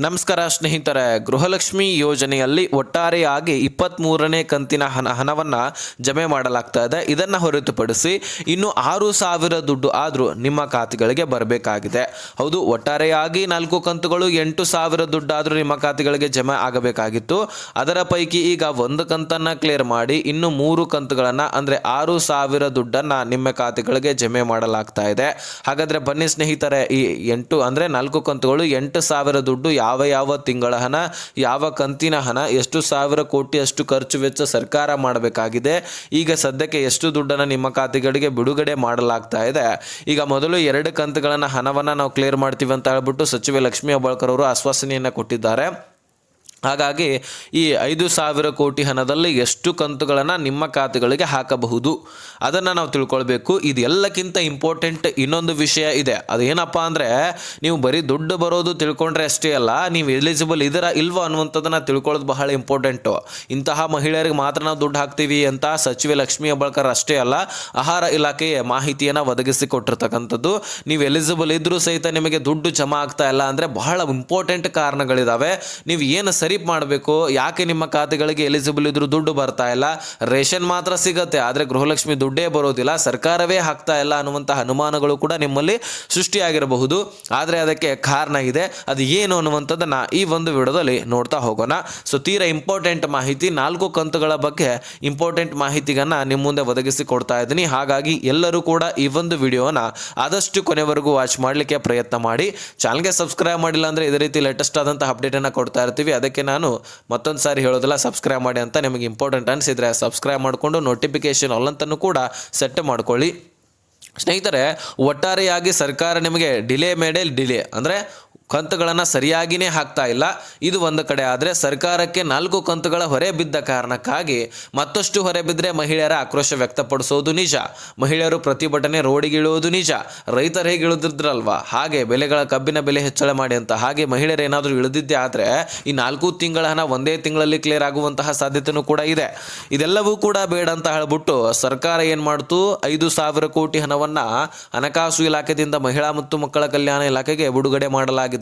ನಮಸ್ಕಾರ ಸ್ನೇಹಿತರೆ, ಗೃಹಲಕ್ಷ್ಮಿ ಯೋಜನೆಯಲ್ಲಿ ಒಟ್ಟಾರೆಯಾಗಿ 23ನೇ ಕಂತಿನ ಹಣವನ್ನು ಜಮೆ ಮಾಡಲಾಗ್ತಾ ಇದೆ. ಇದನ್ನು ಹೊರತುಪಡಿಸಿ ಇನ್ನು 6,000 ದುಡ್ಡು ಆದರೂ ನಿಮ್ಮ ಖಾತೆಗಳಿಗೆ ಬರಬೇಕಾಗಿದೆ. ಹೌದು, ಒಟ್ಟಾರೆಯಾಗಿ 4 ಕಂತುಗಳು 8,000 ದುಡ್ಡು ಆದರೂ ನಿಮ್ಮ ಖಾತೆಗಳಿಗೆ ಜಮೆ ಆಗಬೇಕಾಗಿತ್ತು. ಅದರ ಪೈಕಿ ಈಗ 1 ಕಂತನ್ನು ಕ್ಲಿಯರ್ ಮಾಡಿ ಇನ್ನು 3 ಕಂತುಗಳನ್ನು ಅಂದರೆ 6,000 ದುಡ್ಡನ್ನು ನಿಮ್ಮ ಖಾತೆಗಳಿಗೆ ಜಮೆ ಮಾಡಲಾಗ್ತಾ ಇದೆ. ಹಾಗಾದರೆ ಬನ್ನಿ ಸ್ನೇಹಿತರೆ, ಈ 4 ಕಂತುಗಳು 8,000 ದುಡ್ಡು ಯಾವ ತಿಂಗಳ ಹಣ, ಯಾವ ಕಂತಿನ ಹಣ, ಎಷ್ಟು ಸಾವಿರ ಕೋಟಿ ಅಷ್ಟು ಖರ್ಚು ವೆಚ್ಚ ಸರ್ಕಾರ ಮಾಡಬೇಕಾಗಿದೆ, ಈಗ ಸದ್ಯಕ್ಕೆ ಎಷ್ಟು ದುಡ್ಡನ್ನು ನಿಮ್ಮ ಖಾತೆಗಳಿಗೆ ಬಿಡುಗಡೆ ಮಾಡಲಾಗ್ತಾ ಇದೆ. ಈಗ ಮೊದಲು 2 ಕಂತುಗಳನ್ನು ಹಣವನ್ನು ನಾವು ಕ್ಲಿಯರ್ ಮಾಡ್ತೀವಿ ಅಂತ ಹೇಳ್ಬಿಟ್ಟು ಸಚಿವೆ ಲಕ್ಷ್ಮೀ ಹೆಬ್ಬಾಳ್ಕರ್ ಅವರು ಆಶ್ವಾಸನೆಯನ್ನು ಕೊಟ್ಟಿದ್ದಾರೆ. ಹಾಗಾಗಿ ಈ 5,000 ಕೋಟಿ ಹಣದಲ್ಲಿ ಎಷ್ಟು ಕಂತುಗಳನ್ನು ನಿಮ್ಮ ಖಾತೆಗಳಿಗೆ ಹಾಕಬಹುದು ಅದನ್ನು ನಾವು ತಿಳ್ಕೊಳ್ಬೇಕು. ಇದೆಲ್ಲಕ್ಕಿಂತ ಇಂಪಾರ್ಟೆಂಟ್ ಇನ್ನೊಂದು ವಿಷಯ ಇದೆ. ಅದೇನಪ್ಪ ಅಂದರೆ, ನೀವು ಬರೀ ದುಡ್ಡು ಬರೋದು ತಿಳ್ಕೊಂಡ್ರೆ ಅಷ್ಟೇ ಅಲ್ಲ, ನೀವು ಎಲಿಜಿಬಲ್ ಇದರ ಇಲ್ವಾ ಅನ್ನುವಂಥದ್ದನ್ನು ತಿಳ್ಕೊಳ್ಳೋದು ಬಹಳ ಇಂಪಾರ್ಟೆಂಟು. ಇಂತಹ ಮಹಿಳೆಯರಿಗೆ ಮಾತ್ರ ನಾವು ದುಡ್ಡು ಹಾಕ್ತೀವಿ ಅಂತ ಸಚಿವೆ ಲಕ್ಷ್ಮೀ ಹೆಬ್ಬಾಳ್ಕರ್ ಅಷ್ಟೇ ಅಲ್ಲ, ಆಹಾರ ಇಲಾಖೆಯ ಮಾಹಿತಿಯನ್ನು ಒದಗಿಸಿ ಕೊಟ್ಟಿರ್ತಕ್ಕಂಥದ್ದು. ನೀವು ಎಲಿಜಿಬಲ್ ಇದ್ರೂ ಸಹಿತ ನಿಮಗೆ ದುಡ್ಡು ಜಮಾ ಆಗ್ತಾ ಇಲ್ಲ ಅಂದರೆ ಬಹಳ ಇಂಪಾರ್ಟೆಂಟ್ ಕಾರಣಗಳಿದ್ದಾವೆ. ನೀವು ಏನು ಸರಿ ಮಾಡಬೇಕು, ಯಾಕೆ ನಿಮ್ಮ ಖಾತೆಗಳಿಗೆ ಎಲಿಜಿಬಲ್ ಇದ್ರೂ ದುಡ್ಡು ಬರ್ತಾ ಇಲ್ಲ, ರೇಷನ್ ಮಾತ್ರ ಸಿಗುತ್ತೆ ಆದರೆ ಗೃಹಲಕ್ಷ್ಮಿ ದುಡ್ಡೇ ಬರೋದಿಲ್ಲ, ಸರ್ಕಾರವೇ ಹಾಕ್ತಾ ಇಲ್ಲ ಅನ್ನುವಂತಹ ಅನುಮಾನಗಳು ಕೂಡ ನಿಮ್ಮಲ್ಲಿ ಸೃಷ್ಟಿಯಾಗಿರಬಹುದು. ಆದರೆ ಅದಕ್ಕೆ ಕಾರಣ ಇದೆ. ಅದು ಏನು ಅನ್ನುವಂಥದ್ದನ್ನು ಈ ಒಂದು ವಿಡಿಯೋದಲ್ಲಿ ನೋಡ್ತಾ ಹೋಗೋಣ. ಸೊ ತೀರಾ ಇಂಪಾರ್ಟೆಂಟ್ ಮಾಹಿತಿ, 4 ಕಂತುಗಳ ಬಗ್ಗೆ ಇಂಪಾರ್ಟೆಂಟ್ ಮಾಹಿತಿಯನ್ನು ನಿಮ್ಮ ಮುಂದೆ ಒದಗಿಸಿ ಕೊಡ್ತಾ ಇದ್ದೀನಿ. ಹಾಗಾಗಿ ಎಲ್ಲರೂ ಕೂಡ ಈ ಒಂದು ವಿಡಿಯೋನ ಆದಷ್ಟು ಕೊನೆವರೆಗೂ ವಾಚ್ ಮಾಡಲಿಕ್ಕೆ ಪ್ರಯತ್ನ ಮಾಡಿ. ಚಾನಲ್ಗೆ ಸಬ್ಸ್ಕ್ರೈಬ್ ಮಾಡಿಲ್ಲ ಅಂದರೆ ಇದೇ ರೀತಿ ಲೇಟೆಸ್ಟ್ ಆದಂಥ ಅಪ್ಡೇಟನ್ನು ಕೊಡ್ತಾ ಇರ್ತೀವಿ. ಅದಕ್ಕೆ ನಾನು ಮತ್ತೊಂದು ಸಾರಿ ಹೇಳೋದಿಲ್ಲ, ಸಬ್ಸ್ಕ್ರೈಬ್ ಮಾಡಿ ಅಂತ. ನಿಮಗೆ ಇಂಪಾರ್ಟೆಂಟ್ ಅನಿಸಿದರೆ ಸಬ್ಸ್ಕ್ರೈಬ್ ಮಾಡಿಕೊಂಡು ನೋಟಿಫಿಕೇಶನ್ ಅಲ್ಲಂತನೂ ಕೂಡ ಸೆಟ್ ಮಾಡ್ಕೊಳ್ಳಿ. ಸ್ನೇಹಿತರೆ, ಒಟ್ಟಾರೆಯಾಗಿ ಸರ್ಕಾರ ನಿಮಗೆ ಡಿಲೇ ಅಂದರೆ ಕಂತುಗಳನ್ನು ಸರಿಯಾಗಿಯೇ ಹಾಕ್ತಾ ಇಲ್ಲ. ಇದು ಒಂದು ಕಡೆ ಆದರೆ, ಸರ್ಕಾರಕ್ಕೆ 4 ಕಂತುಗಳ ಹೊರೆ ಬಿದ್ದ ಕಾರಣಕ್ಕಾಗಿ ಮತ್ತಷ್ಟು ಹೊರೆ ಬಿದ್ದರೆ ಮಹಿಳೆಯರ ಆಕ್ರೋಶ ವ್ಯಕ್ತಪಡಿಸೋದು ನಿಜ, ಮಹಿಳೆಯರು ಪ್ರತಿಭಟನೆ ರೋಡಿಗಿಳುವುದು ನಿಜ. ರೈತರು ಹೇಗೆ ಇಳಿದಿದ್ರಲ್ವಾ ಹಾಗೆ ಕಬ್ಬಿನ ಬೆಲೆ ಹೆಚ್ಚಳ ಮಾಡಿ ಅಂತ, ಹಾಗೆ ಮಹಿಳೆಯರು ಏನಾದರೂ ಇಳಿದಿದ್ದೇ ಆದರೆ ಈ 4 ತಿಂಗಳ ಹಣ ಒಂದೇ ತಿಂಗಳಲ್ಲಿ ಕ್ಲಿಯರ್ ಆಗುವಂತಹ ಸಾಧ್ಯತೆಯೂ ಕೂಡ ಇದೆ. ಇದೆಲ್ಲವೂ ಕೂಡ ಬೇಡ ಅಂತ ಹೇಳ್ಬಿಟ್ಟು ಸರ್ಕಾರ ಏನು ಮಾಡ್ತು, 5,000 ಕೋಟಿ ಹಣವನ್ನು ಹಣಕಾಸು ಇಲಾಖೆಯಿಂದ ಮಹಿಳಾ ಮತ್ತು ಮಕ್ಕಳ ಕಲ್ಯಾಣ ಇಲಾಖೆಗೆ ಬಿಡುಗಡೆ ಮಾಡಲಾಗಿದೆ.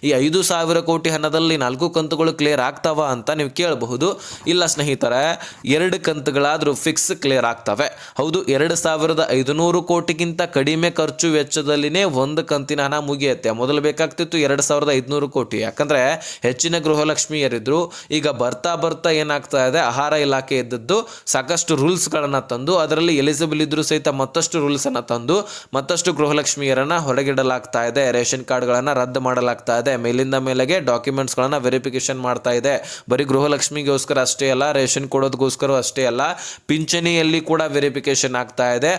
ಈ 5,000 ಕೋಟಿ ಹಣದಲ್ಲಿ 4 ಕಂತುಗಳು ಕ್ಲಿಯರ್ ಆಗ್ತಾವ ಅಂತ ನೀವು ಕೇಳಬಹುದು. ಇಲ್ಲ ಸ್ನೇಹಿತರೆ, 2 ಕಂತುಗಳಾದರೂ ಫಿಕ್ಸ್ ಕ್ಲಿಯರ್ ಆಗ್ತವೆ. ಹೌದು, 2,500 ಕೋಟಿಗಿಂತ ಕಡಿಮೆ ಖರ್ಚು ವೆಚ್ಚದಲ್ಲಿನೇ 1 ಕಂತಿನ ಹಣ ಮುಗಿಯುತ್ತೆ. ಮೊದಲು ಬೇಕಾಗ್ತಿತ್ತು 2,500 ಕೋಟಿ, ಯಾಕಂದ್ರೆ ಹೆಚ್ಚಿನ ಗೃಹಲಕ್ಷ್ಮಿಯರಿದ್ರು. ಈಗ ಬರ್ತಾ ಏನಾಗ್ತಾ ಇದೆ, ಆಹಾರ ಇಲಾಖೆ ಇದ್ದದ್ದು ಸಾಕಷ್ಟು ರೂಲ್ಸ್ಗಳನ್ನು ತಂದು, ಅದರಲ್ಲಿ ಎಲಿಜಿಬಲ್ ಇದ್ರೂ ಸಹಿತ ಮತ್ತಷ್ಟು ರೂಲ್ಸ್ ಅನ್ನು ತಂದು ಮತ್ತಷ್ಟು ಗೃಹಲಕ್ಷ್ಮಿಯರನ್ನ ಹೊರಗಿಡಲಾಗ್ತಾ ಇದೆ. ರೇಷನ್ ಕಾರ್ಡ್ಗಳನ್ನು ರದ್ದು ಮಾಡಲಾಗ್ತಾ ಇದೆ. ಮೇಲಿಂದ ಮೇಲೆಗೆ ಡಾಕ್ಯುಮೆಂಟ್ಸ್ಗಳನ್ನು ವೆರಿಫಿಕೇಶನ್ ಮಾಡ್ತಾ ಇದೆ. ಬರೀ ಗೃಹಲಕ್ಷ್ಮಿಗೋಸ್ಕರ ಅಷ್ಟೇ ಅಲ್ಲ, ರೇಷನ್ ಕೊಡೋದಕ್ಕೋಸ್ಕರ ಅಷ್ಟೇ ಅಲ್ಲ, ಪಿಂಚಣಿಯಲ್ಲಿ ಕೂಡ ವೆರಿಫಿಕೇಶನ್ ಆಗ್ತಾ ಇದೆ.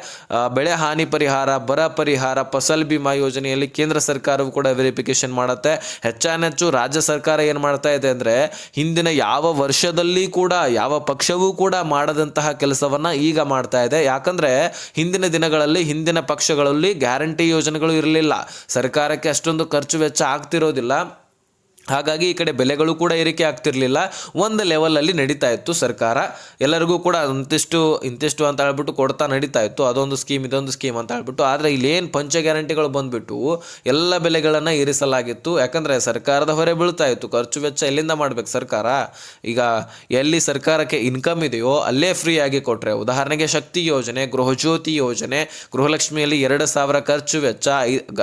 ಬೆಳೆ ಹಾನಿ ಪರಿಹಾರ, ಬರ ಪರಿಹಾರ, ಫಸಲ್ ಬಿಮಾ ಯೋಜನೆಯಲ್ಲಿ ಕೇಂದ್ರ ಸರ್ಕಾರವು ಕೂಡ ವೆರಿಫಿಕೇಶನ್ ಮಾಡುತ್ತೆ. ಹೆಚ್ಚಾನೆಚ್ಚು ರಾಜ್ಯ ಸರ್ಕಾರ ಏನು ಮಾಡ್ತಾ ಇದೆ ಅಂದರೆ, ಹಿಂದಿನ ಯಾವ ವರ್ಷದಲ್ಲಿ ಕೂಡ ಯಾವ ಪಕ್ಷವೂ ಕೂಡ ಮಾಡದಂತಹ ಕೆಲಸವನ್ನ ಈಗ ಮಾಡ್ತಾ ಇದೆ. ಯಾಕಂದ್ರೆ ಹಿಂದಿನ ದಿನಗಳಲ್ಲಿ ಹಿಂದಿನ ಪಕ್ಷಗಳಲ್ಲಿ ಗ್ಯಾರಂಟಿ ಯೋಜನೆಗಳು ಇರಲಿಲ್ಲ, ಸರ್ಕಾರಕ್ಕೆ ಅಷ್ಟೊಂದು ಖರ್ಚು ವೆಚ್ಚ ಆಗ್ತಿರೋದಿಲ್ಲ. ಹಾಗಾಗಿ ಈ ಕಡೆ ಬೆಲೆಗಳು ಕೂಡ ಏರಿಕೆ ಆಗ್ತಿರ್ಲಿಲ್ಲ, ಒಂದು ಲೆವೆಲಲ್ಲಿ ನಡೀತಾ ಇತ್ತು. ಸರ್ಕಾರ ಎಲ್ಲರಿಗೂ ಕೂಡ ಇಂತಿಷ್ಟು ಅಂತ ಹೇಳ್ಬಿಟ್ಟು ಕೊಡ್ತಾ ನಡೀತಾ ಇತ್ತು. ಅದೊಂದು ಸ್ಕೀಮ್ ಇದೊಂದು ಸ್ಕೀಮ್ ಅಂತ ಹೇಳ್ಬಿಟ್ಟು. ಆದರೆ ಇಲ್ಲೇನು ಪಂಚ ಗ್ಯಾರಂಟಿಗಳು ಬಂದುಬಿಟ್ಟು ಎಲ್ಲ ಬೆಲೆಗಳನ್ನು ಏರಿಸಲಾಗಿತ್ತು. ಯಾಕಂದರೆ ಸರ್ಕಾರದ ಹೊರೆ ಬೀಳ್ತಾ ಇತ್ತು. ಖರ್ಚು ವೆಚ್ಚ ಎಲ್ಲಿಂದ ಮಾಡಬೇಕು ಸರ್ಕಾರ? ಈಗ ಎಲ್ಲಿ ಸರ್ಕಾರಕ್ಕೆ ಇನ್ಕಮ್ ಇದೆಯೋ ಅಲ್ಲೇ ಫ್ರೀ ಆಗಿ ಕೊಟ್ಟರೆ, ಉದಾಹರಣೆಗೆ ಶಕ್ತಿ ಯೋಜನೆ, ಗೃಹಜ್ಯೋತಿ ಯೋಜನೆ, ಗೃಹಲಕ್ಷ್ಮಿಯಲ್ಲಿ 2,000 ಖರ್ಚು ವೆಚ್ಚ,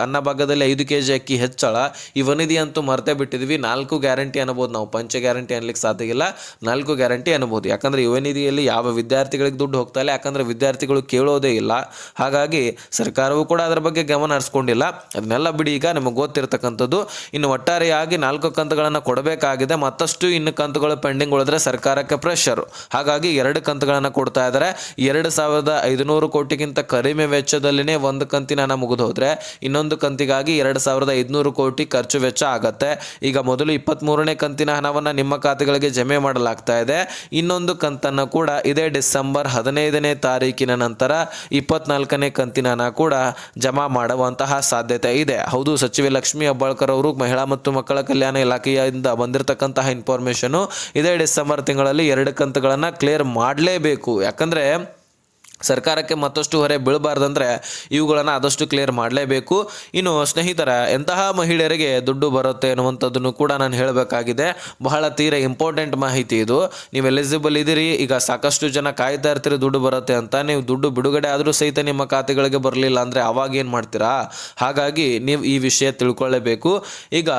ಅನ್ನಭಾಗದಲ್ಲಿ 5 kg ಅಕ್ಕಿ ಹೆಚ್ಚಳ, ಇವನಿದೆ ಅಂತೂ ಮರ್ತೇ ಬಿಟ್ಟಿದ್ವಿ. 4 ಗ್ಯಾರಂಟಿ ಅನ್ಬೋದು ನಾವು, ಪಂಚ ಗ್ಯಾರಂಟಿ ಅನ್ಲಿಕ್ಕೆ ಸಾಧ್ಯ ಇಲ್ಲ, 4 ಗ್ಯಾರಂಟಿ ಅನ್ಬೋದು. ಯಾಕಂದರೆ ಯುವನಿಧಿಯಲ್ಲಿ ಯಾವ ವಿದ್ಯಾರ್ಥಿಗಳಿಗೆ ದುಡ್ಡು ಹೋಗ್ತಾ ಇಲ್ಲ, ಯಾಕಂದರೆ ವಿದ್ಯಾರ್ಥಿಗಳು ಕೇಳೋದೇ ಇಲ್ಲ. ಹಾಗಾಗಿ ಸರ್ಕಾರವು ಕೂಡ ಅದರ ಬಗ್ಗೆ ಗಮನ ಹರಿಸ್ಕೊಂಡಿಲ್ಲ. ಅದನ್ನೆಲ್ಲ ಬಿಡಿ, ಈಗ ನಿಮಗೆ ಗೊತ್ತಿರತಕ್ಕಂಥದ್ದು. ಇನ್ನು ಒಟ್ಟಾರೆಯಾಗಿ 4 ಕಂತುಗಳನ್ನು ಕೊಡಬೇಕಾಗಿದೆ. ಮತ್ತಷ್ಟು ಇನ್ನು ಕಂತುಗಳು ಪೆಂಡಿಂಗ್ ಉಳಿದ್ರೆ ಸರ್ಕಾರಕ್ಕೆ ಪ್ರೆಷರ್. ಹಾಗಾಗಿ 2 ಕಂತುಗಳನ್ನು ಕೊಡ್ತಾ ಇದ್ದಾರೆ. 2,500 ಕೋಟಿಗಿಂತ ಕಡಿಮೆ ವೆಚ್ಚದಲ್ಲಿನೇ 1 ಕಂತಿನ ಹಣ ಮುಗಿದು ಹೋದರೆ ಇನ್ನೊಂದು ಕಂತಿಗಾಗಿ 2,500 ಕೋಟಿ ಖರ್ಚು ವೆಚ್ಚ ಆಗತ್ತೆ. ಈಗ ಮೊದಲು 23ನೇ ಕಂತಿನ ಹಣವನ್ನು ನಿಮ್ಮ ಖಾತೆಗಳಿಗೆ ಜಮೆ ಮಾಡಲಾಗ್ತಾ ಇದೆ. ಇನ್ನೊಂದು ಕಂತನ್ನು ಕೂಡ ಇದೇ ಡಿಸೆಂಬರ್ 15ನೇ ತಾರೀಕಿನ ನಂತರ 24ನೇ ಕಂತಿನ ಹಣ ಕೂಡ ಜಮಾ ಮಾಡುವಂತಹ ಸಾಧ್ಯತೆ ಇದೆ. ಹೌದು, ಸಚಿವೆ ಲಕ್ಷ್ಮೀ ಹೆಬ್ಬಾಳ್ಕರ್ ಅವರು ಮಹಿಳಾ ಮತ್ತು ಮಕ್ಕಳ ಕಲ್ಯಾಣ ಇಲಾಖೆಯಿಂದ ಬಂದಿರತಕ್ಕಂತಹ ಇನ್ಫಾರ್ಮೇಷನು, ಇದೇ ಡಿಸೆಂಬರ್ ತಿಂಗಳಲ್ಲಿ 2 ಕಂತುಗಳನ್ನು ಕ್ಲಿಯರ್ ಮಾಡಲೇಬೇಕು. ಯಾಕಂದರೆ ಸರ್ಕಾರಕ್ಕೆ ಮತ್ತಷ್ಟು ಹೊರೆ ಬೀಳಬಾರ್ದಂದ್ರೆ ಇವುಗಳನ್ನು ಆದಷ್ಟು ಕ್ಲಿಯರ್ ಮಾಡಲೇಬೇಕು. ಇನ್ನು ಸ್ನೇಹಿತರ, ಎಂತಹ ಮಹಿಳೆಯರಿಗೆ ದುಡ್ಡು ಬರುತ್ತೆ ಅನ್ನುವಂಥದ್ದನ್ನು ಕೂಡ ನಾನು ಹೇಳಬೇಕಾಗಿದೆ. ಬಹಳ ತೀರಾ ಇಂಪಾರ್ಟೆಂಟ್ ಮಾಹಿತಿ ಇದು. ನೀವು ಎಲಿಜಿಬಲ್ ಇದ್ದೀರಿ, ಈಗ ಸಾಕಷ್ಟು ಜನ ಕಾಯ್ತಾ ಇರ್ತೀರಿ ದುಡ್ಡು ಬರುತ್ತೆ ಅಂತ. ನೀವು ದುಡ್ಡು ಬಿಡುಗಡೆ ಆದರೂ ಸಹಿತ ನಿಮ್ಮ ಖಾತೆಗಳಿಗೆ ಬರಲಿಲ್ಲ ಅಂದರೆ ಅವಾಗ ಏನು ಮಾಡ್ತೀರಾ? ಹಾಗಾಗಿ ನೀವು ಈ ವಿಷಯ ತಿಳ್ಕೊಳ್ಳೇಬೇಕು. ಈಗ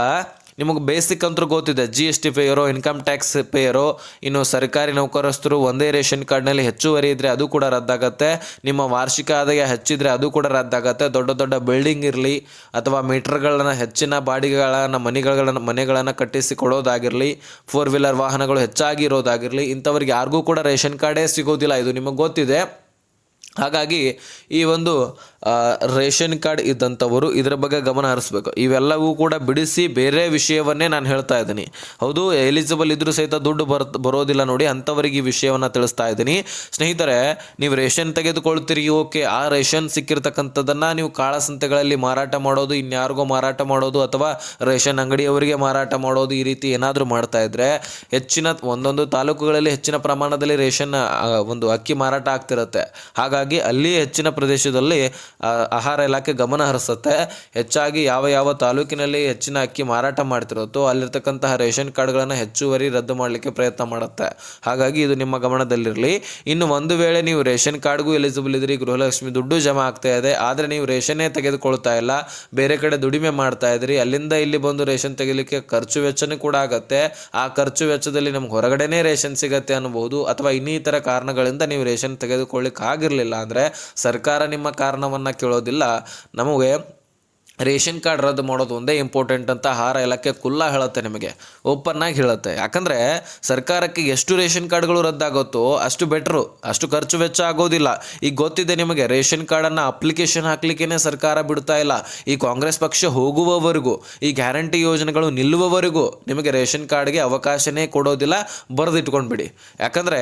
ನಿಮಗೆ ಬೇಸಿಕ್ ಅಂತೂ ಗೊತ್ತಿದೆ, GST ಪೇಯರೋ, ಇನ್ಕಮ್ ಟ್ಯಾಕ್ಸ್ ಪೇಯರೋ, ಇನ್ನು ಸರ್ಕಾರಿ ನೌಕರಸ್ಥರು ಒಂದೇ ರೇಷನ್ ಕಾರ್ಡ್ನಲ್ಲಿ ಹೆಚ್ಚುವರಿ ಇದ್ದರೆ ಅದು ಕೂಡ ರದ್ದಾಗತ್ತೆ. ನಿಮ್ಮ ವಾರ್ಷಿಕ ಆದಾಯ ಹೆಚ್ಚಿದ್ರೆ ಅದು ಕೂಡ ರದ್ದಾಗತ್ತೆ. ದೊಡ್ಡ ದೊಡ್ಡ ಬಿಲ್ಡಿಂಗ್ ಇರಲಿ ಅಥವಾ ಮೀಟರ್ಗಳನ್ನು ಹೆಚ್ಚಿನ ಬಾಡಿಗೆಗಳನ್ನು ಮನೆಗಳನ್ನು ಕಟ್ಟಿಸಿ ಕೊಡೋದಾಗಿರಲಿ, 4 ವೀಲರ್ ವಾಹನಗಳು ಹೆಚ್ಚಾಗಿ ಇರೋದಾಗಿರಲಿ, ಇಂಥವ್ರಿಗೆ ಯಾರಿಗೂ ಕೂಡ ರೇಷನ್ ಕಾರ್ಡೇ ಸಿಗೋದಿಲ್ಲ. ಇದು ನಿಮಗೆ ಗೊತ್ತಿದೆ. ಹಾಗಾಗಿ ಈ ಒಂದು ರೇಷನ್ ಕಾರ್ಡ್ ಇದ್ದಂಥವರು ಇದರ ಬಗ್ಗೆ ಗಮನ ಹರಿಸ್ಬೇಕು. ಇವೆಲ್ಲವೂ ಕೂಡ ಬಿಡಿಸಿ ಬೇರೆ ವಿಷಯವನ್ನೇ ನಾನು ಹೇಳ್ತಾ ಇದ್ದೀನಿ. ಹೌದು, ಎಲಿಜಿಬಲ್ ಇದ್ರೂ ಸಹಿತ ದುಡ್ಡು ಬರೋದಿಲ್ಲ ನೋಡಿ, ಅಂಥವರಿಗೆ ಈ ವಿಷಯವನ್ನು ತಿಳಿಸ್ತಾ ಇದ್ದೀನಿ. ಸ್ನೇಹಿತರೆ, ನೀವು ರೇಷನ್ ತೆಗೆದುಕೊಳ್ತೀರಿ, ಓಕೆ. ಆ ರೇಷನ್ ಸಿಕ್ಕಿರ್ತಕ್ಕಂಥದ್ದನ್ನು ನೀವು ಕಾಳಸಂತೆಗಳಲ್ಲಿ ಮಾರಾಟ ಮಾಡೋದು, ಇನ್ಯಾರಿಗೋ ಮಾರಾಟ ಮಾಡೋದು, ಅಥವಾ ರೇಷನ್ ಅಂಗಡಿಯವರಿಗೆ ಮಾರಾಟ ಮಾಡೋದು, ಈ ರೀತಿ ಏನಾದರೂ ಮಾಡ್ತಾ ಇದ್ದರೆ ಒಂದೊಂದು ತಾಲೂಕುಗಳಲ್ಲಿ ಹೆಚ್ಚಿನ ಪ್ರಮಾಣದಲ್ಲಿ ರೇಷನ್ ಒಂದು ಅಕ್ಕಿ ಮಾರಾಟ ಆಗ್ತಿರುತ್ತೆ. ಹಾಗಾಗಿ ಅಲ್ಲಿ ಹೆಚ್ಚಿನ ಪ್ರದೇಶದಲ್ಲಿ ಆಹಾರ ಇಲಾಖೆ ಗಮನ ಹರಿಸುತ್ತೆ. ಹೆಚ್ಚಾಗಿ ಯಾವ ತಾಲೂಕಿನಲ್ಲಿ ಹೆಚ್ಚಿನ ಅಕ್ಕಿ ಮಾರಾಟ ಮಾಡ್ತಿರುತ್ತೋ ಅಲ್ಲಿರ್ತಕ್ಕಂತಹ ರೇಷನ್ ಕಾರ್ಡ್ಗಳನ್ನು ಹೆಚ್ಚುವರಿ ರದ್ದು ಮಾಡಲಿಕ್ಕೆ ಪ್ರಯತ್ನ ಮಾಡುತ್ತೆ. ಹಾಗಾಗಿ ಇದು ನಿಮ್ಮ ಗಮನದಲ್ಲಿರಲಿ. ಇನ್ನು ಒಂದು ವೇಳೆ ನೀವು ರೇಷನ್ ಕಾರ್ಡ್ಗೂ ಎಲಿಜಿಬಲ್ ಇದ್ರಿ, ಗೃಹಲಕ್ಷ್ಮಿ ದುಡ್ಡು ಜಮಾ ಆಗ್ತಾ ಇದೆ, ಆದರೆ ನೀವು ರೇಷನ್ನೇ ತೆಗೆದುಕೊಳ್ತಾ ಇಲ್ಲ, ಬೇರೆ ಕಡೆ ದುಡಿಮೆ ಮಾಡ್ತಾ ಇದ್ರಿ, ಅಲ್ಲಿಂದ ಇಲ್ಲಿ ಬಂದು ರೇಷನ್ ತೆಗಿಲಿಕ್ಕೆ ಖರ್ಚು ವೆಚ್ಚನೂ ಕೂಡ ಆಗುತ್ತೆ. ಆ ಖರ್ಚು ವೆಚ್ಚದಲ್ಲಿ ನಮ್ಗೆ ಹೊರಗಡೆನೇ ರೇಷನ್ ಸಿಗತ್ತೆ ಅನ್ನಬಹುದು, ಅಥವಾ ಇನ್ನಿತರ ಕಾರಣಗಳಿಂದ ನೀವು ರೇಷನ್ ತೆಗೆದುಕೊಳ್ಳಿಕ್ಕೆ ಆಗಿರಲಿಲ್ಲ ಅಂದರೆ ಸರ್ಕಾರ ನಿಮ್ಮ ಕಾರಣವನ್ನು ಕೇಳೋದಿಲ್ಲ. ನಮಗೆ ರೇಷನ್ ಕಾರ್ಡ್ ರದ್ದು ಮಾಡೋದು ಒಂದೇ ಇಂಪಾರ್ಟೆಂಟ್ ಅಂತ ಆಹಾರ ಇಲಾಖೆ ಕುಲ್ಲ ಹೇಳುತ್ತೆ, ನಿಮಗೆ ಓಪನ್ ಆಗಿ ಹೇಳುತ್ತೆ. ಯಾಕಂದರೆ ಸರ್ಕಾರಕ್ಕೆ ಎಷ್ಟು ರೇಷನ್ ಕಾರ್ಡ್ಗಳು ರದ್ದಾಗುತ್ತೋ ಅಷ್ಟು ಬೆಟ್ರು, ಅಷ್ಟು ಖರ್ಚು ವೆಚ್ಚ ಆಗೋದಿಲ್ಲ. ಈಗ ಗೊತ್ತಿದೆ ನಿಮಗೆ, ರೇಷನ್ ಕಾರ್ಡನ್ನು ಅಪ್ಲಿಕೇಶನ್ ಹಾಕ್ಲಿಕ್ಕೇ ಸರ್ಕಾರ ಬಿಡ್ತಾ ಇಲ್ಲ. ಈ ಕಾಂಗ್ರೆಸ್ ಪಕ್ಷ ಹೋಗುವವರೆಗೂ, ಈ ಗ್ಯಾರಂಟಿ ಯೋಜನೆಗಳು ನಿಲ್ಲುವವರೆಗೂ ನಿಮಗೆ ರೇಷನ್ ಕಾರ್ಡ್ಗೆ ಅವಕಾಶನೇ ಕೊಡೋದಿಲ್ಲ. ಬರೆದಿಟ್ಕೊಂಡ್ಬಿಡಿ. ಯಾಕಂದರೆ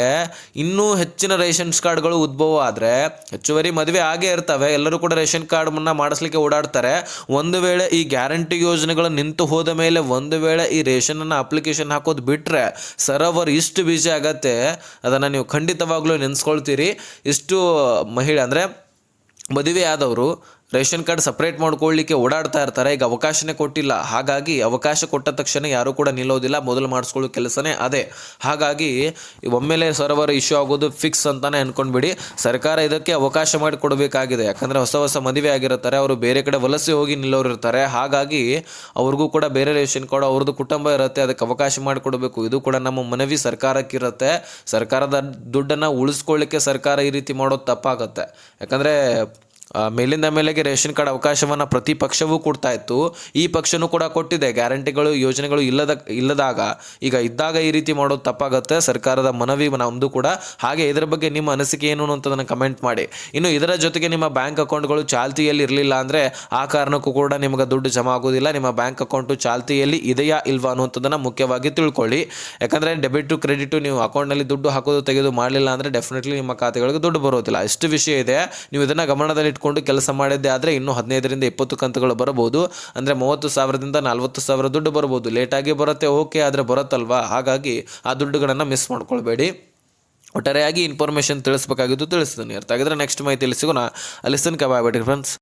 ಇನ್ನೂ ಹೆಚ್ಚಿನ ರೇಷನ್ ಕಾರ್ಡ್ಗಳು ಉದ್ಭವ ಆದರೆ ಹೆಚ್ಚುವರಿ ಮದುವೆ ಆಗೇ ಇರ್ತವೆ, ಎಲ್ಲರೂ ಕೂಡ ರೇಷನ್ ಕಾರ್ಡನ್ನು ಮಾಡಿಸ್ಲಿಕ್ಕೆ ಓಡಾಡ್ತಾರೆ. ಒಂದು ವೇಳೆ ಈ ಗ್ಯಾರಂಟಿ ಯೋಜನೆಗಳು ನಿಂತು ಹೋದ ಮೇಲೆ ಒಂದು ವೇಳೆ ಈ ರೇಷನನ್ನು ಅಪ್ಲಿಕೇಶನ್ ಹಾಕೋದು ಬಿಟ್ಟರೆ ಸರ್ವರ್ ಇಷ್ಟು ಬಿಸಿ ಆಗತ್ತೆ, ಅದನ್ನು ನೀವು ಖಂಡಿತವಾಗ್ಲೂ ನೆನೆಸ್ಕೊಳ್ತೀರಿ. ಇಷ್ಟು ಮಹಿಳೆ ಅಂದರೆ ಮದುವೆ ಆದವರು ರೇಷನ್ ಕಾರ್ಡ್ ಸಪ್ರೇಟ್ ಮಾಡ್ಕೊಳ್ಳಿಕ್ಕೆ ಓಡಾಡ್ತಾ ಇರ್ತಾರೆ. ಈಗ ಅವಕಾಶನೇ ಕೊಟ್ಟಿಲ್ಲ. ಹಾಗಾಗಿ ಅವಕಾಶ ಕೊಟ್ಟ ತಕ್ಷಣ ಯಾರೂ ಕೂಡ ನಿಲ್ಲೋದಿಲ್ಲ, ಮೊದಲು ಮಾಡಿಸ್ಕೊಳ್ಳೋ ಕೆಲಸನೇ ಅದೇ. ಹಾಗಾಗಿ ಒಮ್ಮೆಲೆ ಸರ್ವರ್ ಇಶ್ಯೂ ಆಗೋದು ಫಿಕ್ಸ್ ಅಂತಲೇ ಅಂದ್ಕೊಂಡ್ಬಿಡಿ. ಸರ್ಕಾರ ಇದಕ್ಕೆ ಅವಕಾಶ ಮಾಡಿಕೊಡಬೇಕಾಗಿದೆ. ಯಾಕಂದರೆ ಹೊಸ ಮದುವೆ ಆಗಿರ್ತಾರೆ, ಅವರು ಬೇರೆ ಕಡೆ ವಲಸೆ ಹೋಗಿ ನಿಲ್ಲೋರು ಇರ್ತಾರೆ. ಹಾಗಾಗಿ ಅವ್ರಿಗೂ ಕೂಡ ಬೇರೆ ರೇಷನ್ ಕಾರ್ಡ್, ಅವ್ರದ್ದು ಕುಟುಂಬ ಇರುತ್ತೆ, ಅದಕ್ಕೆ ಅವಕಾಶ ಮಾಡಿಕೊಡಬೇಕು. ಇದು ಕೂಡ ನಮ್ಮ ಮನವಿ ಸರ್ಕಾರಕ್ಕಿರುತ್ತೆ. ಸರ್ಕಾರದ ದುಡ್ಡನ್ನು ಉಳಿಸ್ಕೊಳ್ಳಿಕ್ಕೆ ಸರ್ಕಾರ ಈ ರೀತಿ ಮಾಡೋದು ತಪ್ಪಾಗುತ್ತೆ. ಯಾಕಂದರೆ ಮೇಲಿಂದ ಮೇಲೆಗೆ ರೇಷನ್ ಕಾರ್ಡ್ ಅವಕಾಶವನ್ನು ಪ್ರತಿ ಪಕ್ಷವೂ ಕೊಡ್ತಾ ಇತ್ತು. ಈ ಪಕ್ಷನೂ ಕೂಡ ಕೊಟ್ಟಿದೆ. ಗ್ಯಾರಂಟಿಗಳು ಯೋಜನೆಗಳು ಇಲ್ಲದಾಗ ಈಗ ಇದ್ದಾಗ ಈ ರೀತಿ ಮಾಡೋದು ತಪ್ಪಾಗುತ್ತೆ. ಸರ್ಕಾರದ ಮನವಿ ನಮ್ಮದು ಕೂಡ. ಹಾಗೆ ಇದರ ಬಗ್ಗೆ ನಿಮ್ಮ ಅನಿಸಿಕೆ ಏನು ಅಂತದನ್ನು ಕಮೆಂಟ್ ಮಾಡಿ. ಇನ್ನು ಇದರ ಜೊತೆಗೆ ನಿಮ್ಮ ಬ್ಯಾಂಕ್ ಅಕೌಂಟ್ಗಳು ಚಾಲ್ತಿಯಲ್ಲಿ ಇರಲಿಲ್ಲ ಅಂದರೆ ಆ ಕಾರಣಕ್ಕೂ ಕೂಡ ನಿಮಗೆ ದುಡ್ಡು ಜಮಾ ಆಗೋದಿಲ್ಲ. ನಿಮ್ಮ ಬ್ಯಾಂಕ್ ಅಕೌಂಟು ಚಾಲ್ತಿಯಲ್ಲಿ ಇದೆಯಾ ಇಲ್ವಾ ಅನ್ನುವಂಥದ್ದನ್ನು ಮುಖ್ಯವಾಗಿ ತಿಳ್ಕೊಳ್ಳಿ. ಯಾಕಂದರೆ ಡೆಬಿಟು ಕ್ರೆಡಿಟು ನೀವು ಅಕೌಂಟ್ನಲ್ಲಿ ದುಡ್ಡು ಹಾಕೋದು ತೆಗೆದು ಮಾಡಲಿಲ್ಲ ಅಂದರೆ ಡೆಫಿನೆಟ್ಲಿ ನಿಮ್ಮ ಖಾತೆಗಳಿಗೆ ದುಡ್ಡು ಬರೋದಿಲ್ಲ. ಇಷ್ಟು ವಿಷಯ ಇದೆ. ನೀವು ಇದನ್ನು ಗಮನದಲ್ಲಿ ಇಟ್ಕೊಂಡು ಕೆಲಸ ಮಾಡಿದ್ದೆ ಆದರೆ ಇನ್ನೂ 15ರಿಂದ 20 ಕಂತುಗಳು ಬರಬಹುದು. ಅಂದರೆ 30,000ದಿಂದ 40,000 ದುಡ್ಡು ಬರ್ಬೋದು. ಲೇಟಾಗಿ ಬರುತ್ತೆ, ಓಕೆ, ಆದರೆ ಬರುತ್ತಲ್ವಾ. ಹಾಗಾಗಿ ಆ ದುಡ್ಡುಗಳನ್ನು ಮಿಸ್ ಮಾಡ್ಕೊಳ್ಬೇಡಿ. ಒಟ್ಟಾರೆಯಾಗಿ ಇನ್ಫಾರ್ಮೇಷನ್ ತಿಳಿಸ್ಬೇಕಾಗಿದ್ದು ತಿಳಿಸ್ತೀನಿ. ಅರ್ಥ ಆಗಿದ್ರೆ ನೆಕ್ಸ್ಟ್ ಮಾಹಿತಿ ಸಿಗೋಣ. ಅಲ್ಲಿ ತನಕ ಬಾಯ್ ಬಿಡಿ ಫ್ರೆಂಡ್ಸ್.